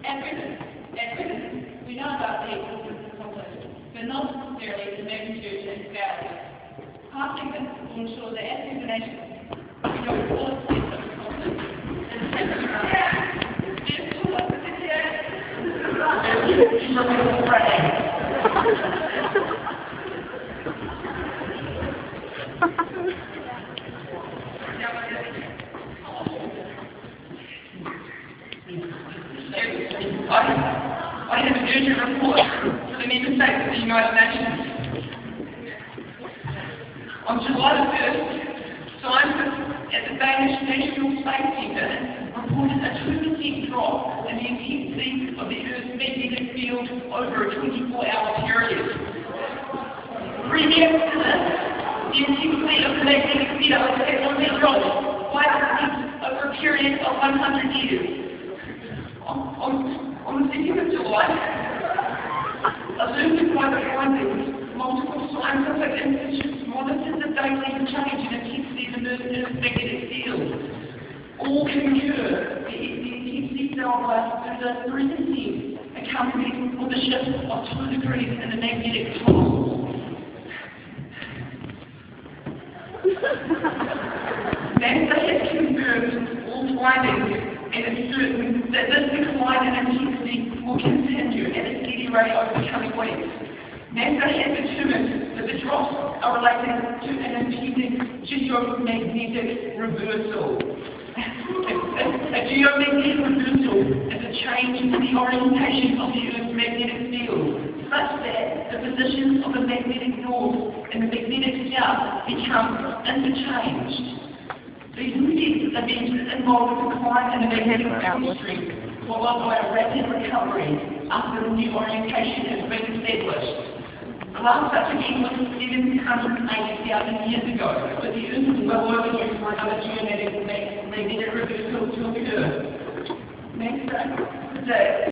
At present, we know about the existence of conflict, but not necessarily the magnitude and scale. Passing this will ensure that as examinations, we know all aspects of the conflict and taken around. There's two of the I have an urgent report for the member states of the United Nations. On July the 1st, scientists at the Danish National Space Centre reported a 2% drop in the intensity of the Earth's magnetic field over a 24-hour period. Previous to this, the intensity of the magnetic field had only dropped 5% over a period of 100 years. On the 2nd of July, alerted by the findings, multiple scientific institutes monitored the daily change in intensity of the Earth's magnetic field. All concur that the intensity fell by further 3%, accompanied with a shift of 2 degrees in the magnetic poles. NASA has confirmed all findings and is certain that this decline in intensity will continue at a steady rate over the coming weeks. NASA has determined that the drops are related to an impending geo-magnetic reversal. A geo-magnetic reversal is a change in the orientation of the Earth's magnetic field, such that the positions of the magnetic north and the magnetic south become interchanged. These events involve a decline in the magnetic field strength, followed by a rapid recovery after the new orientation has been established. The last such event was 780,000 years ago, but the Earth is well overdue for another geomagnetic reversal to occur. Next day.